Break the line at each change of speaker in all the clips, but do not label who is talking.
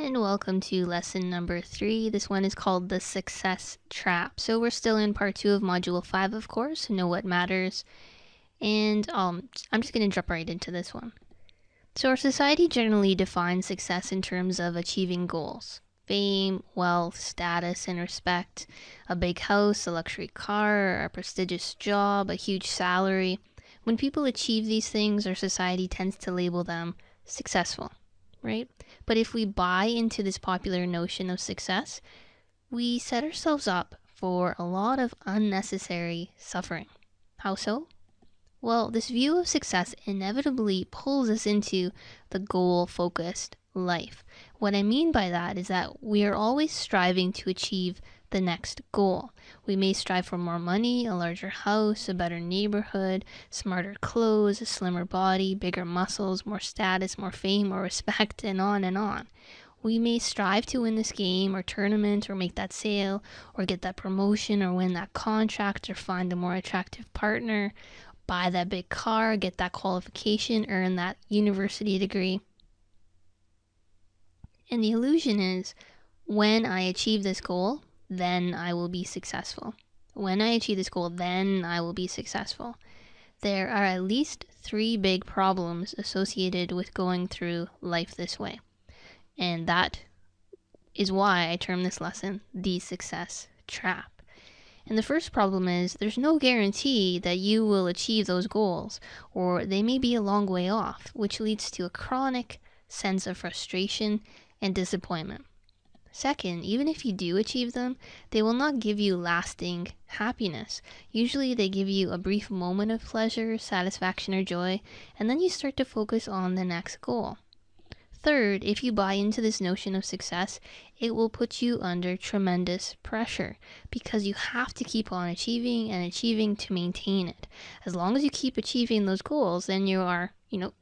And welcome to lesson number 3. This one is called the success trap. So we're still in part 2 of module 5, of course, know what matters. And I'm just going to jump right into this one. So our society generally defines success in terms of achieving goals. Fame, wealth, status, and respect. A big house, a luxury car, a prestigious job, a huge salary. When people achieve these things, our society tends to label them successful, right? But if we buy into this popular notion of success, we set ourselves up for a lot of unnecessary suffering. How so? Well, this view of success inevitably pulls us into the goal-focused life. What I mean by that is that we are always striving to achieve the next goal. We may strive for more money, a larger house, a better neighborhood, smarter clothes, a slimmer body, bigger muscles, more status, more fame, more respect, and on and on. We may strive to win this game or tournament or make that sale or get that promotion or win that contract or find a more attractive partner, buy that big car, get that qualification, earn that university degree. And the illusion is, when I achieve this goal, then I will be successful. When I achieve this goal, then I will be successful. There are at least 3 big problems associated with going through life this way. And that is why I term this lesson the success trap. And the first problem is there's no guarantee that you will achieve those goals, or they may be a long way off, which leads to a chronic sense of frustration and disappointment. Second, even if you do achieve them, they will not give you lasting happiness. Usually they give you a brief moment of pleasure, satisfaction, or joy, and then you start to focus on the next goal. Third, if you buy into this notion of success, it will put you under tremendous pressure because you have to keep on achieving and achieving to maintain it. As long as you keep achieving those goals, then you are,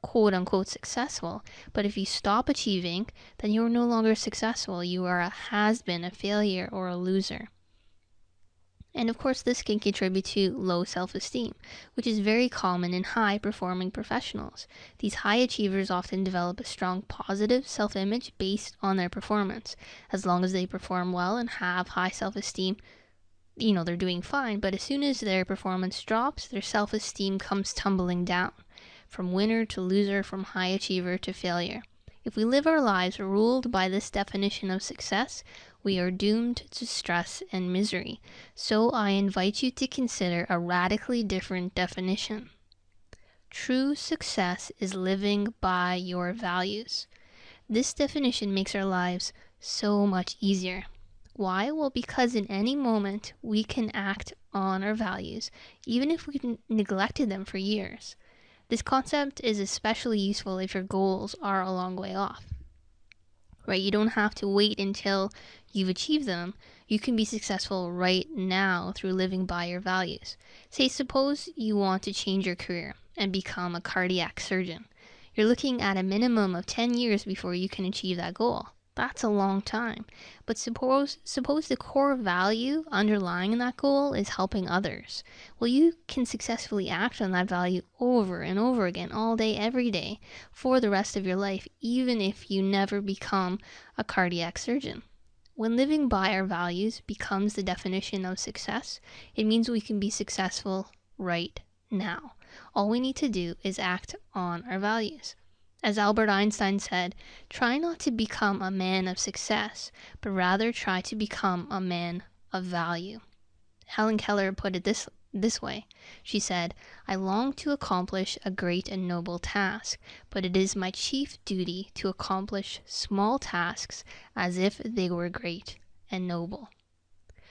quote unquote successful. But if you stop achieving, then you are no longer successful. You are a has-been, a failure, or a loser. And of course, this can contribute to low self-esteem, which is very common in high-performing professionals. These high achievers often develop a strong positive self-image based on their performance. As long as they perform well and have high self-esteem, they're doing fine. But as soon as their performance drops, their self-esteem comes tumbling down. From winner to loser, from high achiever to failure. If we live our lives ruled by this definition of success, we are doomed to stress and misery. So I invite you to consider a radically different definition. True success is living by your values. This definition makes our lives so much easier. Why? Well, because in any moment we can act on our values, even if we've neglected them for years. This concept is especially useful if your goals are a long way off. Right? You don't have to wait until you've achieved them. You can be successful right now through living by your values. Say, suppose you want to change your career and become a cardiac surgeon. You're looking at a minimum of 10 years before you can achieve that goal. That's a long time. But suppose the core value underlying that goal is helping others. Well, you can successfully act on that value over and over again, all day, every day, for the rest of your life, even if you never become a cardiac surgeon. When living by our values becomes the definition of success, it means we can be successful right now. All we need to do is act on our values. As Albert Einstein said, try not to become a man of success, but rather try to become a man of value. Helen Keller put it this way. She said, I long to accomplish a great and noble task, but it is my chief duty to accomplish small tasks as if they were great and noble.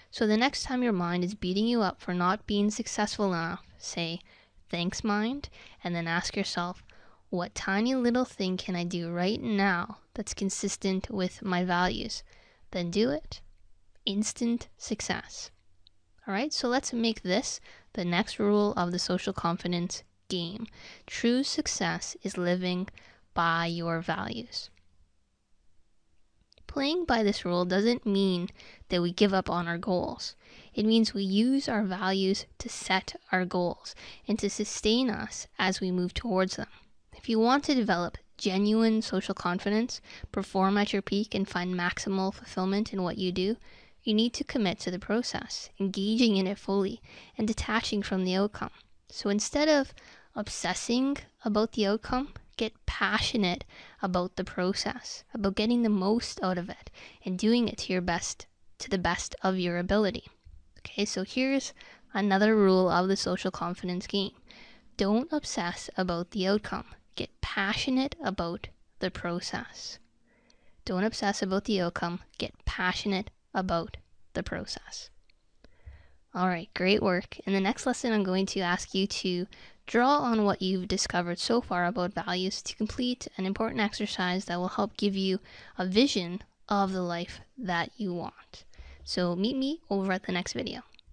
So the next time your mind is beating you up for not being successful enough, say, thanks mind, and then ask yourself, what tiny little thing can I do right now that's consistent with my values? Then do it. Instant success. All right, so let's make this the next rule of the social confidence game. True success is living by your values. Playing by this rule doesn't mean that we give up on our goals. It means we use our values to set our goals and to sustain us as we move towards them. If you want to develop genuine social confidence, perform at your peak, and find maximal fulfillment in what you do, you need to commit to the process, engaging in it fully, and detaching from the outcome. So instead of obsessing about the outcome, get passionate about the process, about getting the most out of it, and doing it to the best of your ability. Okay, so here's another rule of the social confidence game. Don't obsess about the outcome. Get passionate about the process. Don't obsess about the outcome. Get passionate about the process. All right, great work. In the next lesson, I'm going to ask you to draw on what you've discovered so far about values to complete an important exercise that will help give you a vision of the life that you want. So meet me over at the next video.